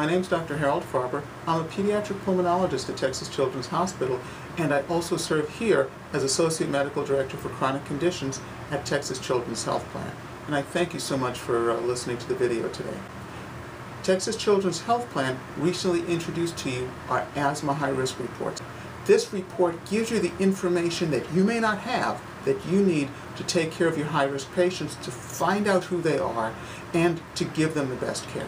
My name is Dr. Harold Farber. I'm a pediatric pulmonologist at Texas Children's Hospital, and I also serve here as Associate Medical Director for Chronic Conditions at Texas Children's Health Plan. And I thank you so much for listening to the video today. Texas Children's Health Plan recently introduced to you our Asthma High-Risk Report. This report gives you the information that you may not have that you need to take care of your high-risk patients, to find out who they are, and to give them the best care.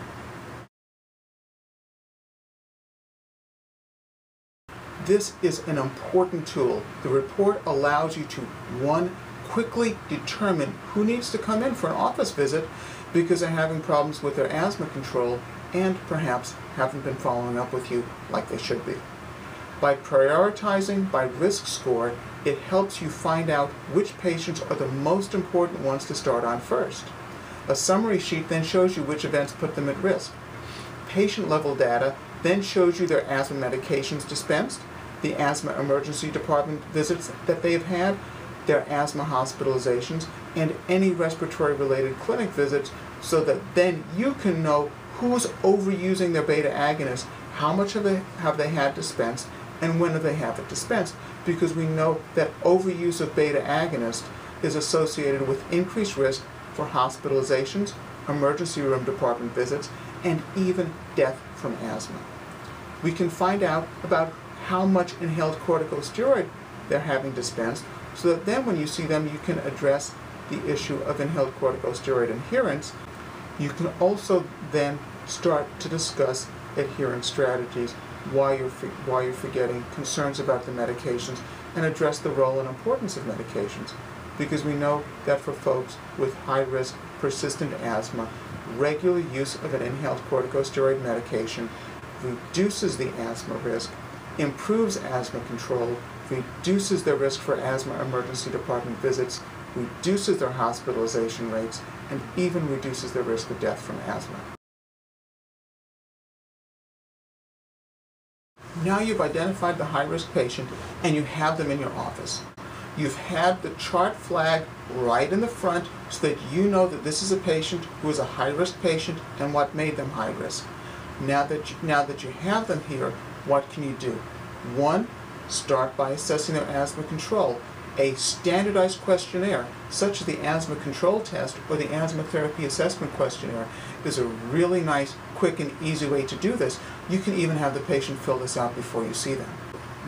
This is an important tool. The report allows you to, one, quickly determine who needs to come in for an office visit because they're having problems with their asthma control and perhaps haven't been following up with you like they should be. By prioritizing by risk score, it helps you find out which patients are the most important ones to start on first. A summary sheet then shows you which events put them at risk. Patient level data then shows you their asthma medications dispensed, the asthma emergency department visits that they've had, their asthma hospitalizations, and any respiratory related clinic visits, so that then you can know who's overusing their beta-agonist, how much have they had dispensed, and when do they have it dispensed, because we know that overuse of beta-agonist is associated with increased risk for hospitalizations, emergency room department visits, and even death from asthma. We can find out about how much inhaled corticosteroid they're having dispensed, so that then when you see them you can address the issue of inhaled corticosteroid adherence. You can also then start to discuss adherence strategies, why you're forgetting, concerns about the medications, and address the role and importance of medications. Because we know that for folks with high-risk persistent asthma, regular use of an inhaled corticosteroid medication reduces the asthma risk, improves asthma control, reduces their risk for asthma emergency department visits, reduces their hospitalization rates, and even reduces their risk of death from asthma. Now you've identified the high-risk patient and you have them in your office. You've had the chart flag right in the front so that you know that this is a patient who is a high-risk patient and what made them high-risk. Now that you have them here, what can you do? One, start by assessing their asthma control. A standardized questionnaire, such as the asthma control test or the asthma therapy assessment questionnaire, is a really nice, quick, and easy way to do this. You can even have the patient fill this out before you see them.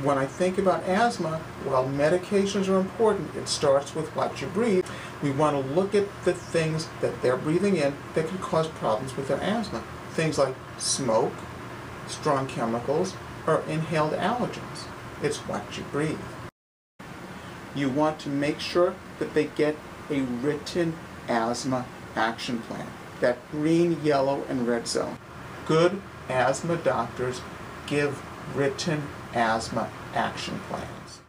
When I think about asthma, while medications are important, it starts with what you breathe. We want to look at the things that they're breathing in that can cause problems with their asthma. Things like smoke, strong chemicals, or inhaled allergens. It's what you breathe. You want to make sure that they get a written asthma action plan, that green, yellow, and red zone. Good asthma doctors give written asthma action plans.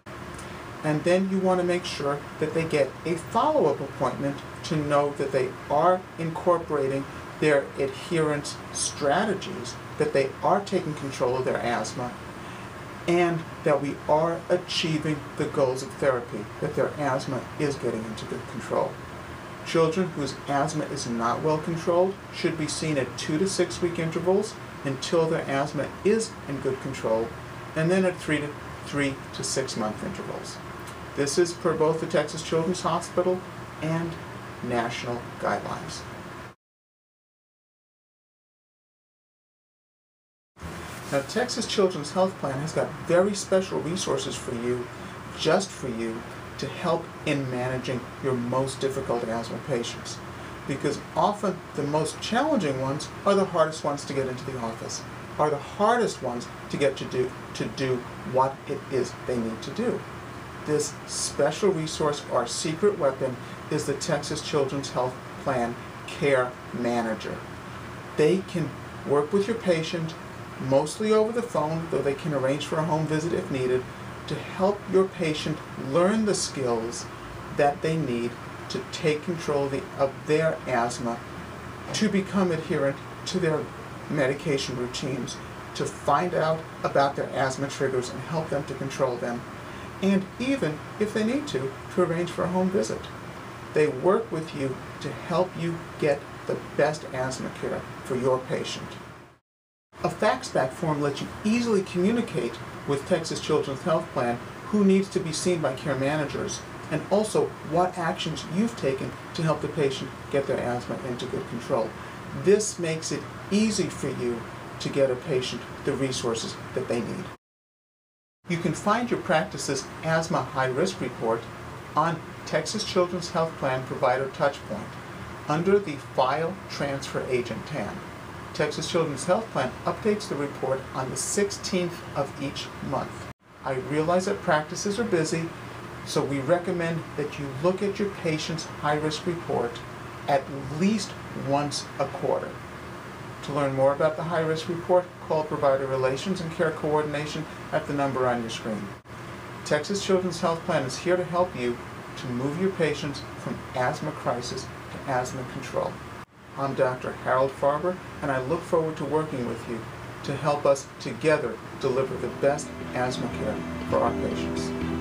And then you want to make sure that they get a follow-up appointment to know that they are incorporating their adherence strategies, that they are taking control of their asthma, and that we are achieving the goals of therapy, that their asthma is getting into good control. Children whose asthma is not well controlled should be seen at 2 to 6 week intervals until their asthma is in good control, and then at 3 to 6 month intervals. This is per both the Texas Children's Hospital and national guidelines. Now, Texas Children's Health Plan has got very special resources for you, just for you, to help in managing your most difficult asthma patients. Because often the most challenging ones are the hardest ones to get into the office, are the hardest ones to get to do what it is they need to do. This special resource, our secret weapon, is the Texas Children's Health Plan Care Manager. They can work with your patient, mostly over the phone, though they can arrange for a home visit if needed, to help your patient learn the skills that they need to take control of their asthma, to become adherent to their medication routines, to find out about their asthma triggers and help them to control them, and even, if they need to arrange for a home visit. They work with you to help you get the best asthma care for your patient. A fax-back form lets you easily communicate with Texas Children's Health Plan who needs to be seen by care managers, and also what actions you've taken to help the patient get their asthma into good control. This makes it easy for you to get a patient the resources that they need. You can find your practice's Asthma High-Risk Report on Texas Children's Health Plan Provider Touchpoint under the File Transfer Agent tab. Texas Children's Health Plan updates the report on the 16th of each month. I realize that practices are busy, so we recommend that you look at your patient's high-risk report at least once a quarter. To learn more about the high-risk report, call Provider Relations and Care Coordination at the number on your screen. Texas Children's Health Plan is here to help you to move your patients from asthma crisis to asthma control. I'm Dr. Harold Farber, and I look forward to working with you to help us together deliver the best asthma care for our patients.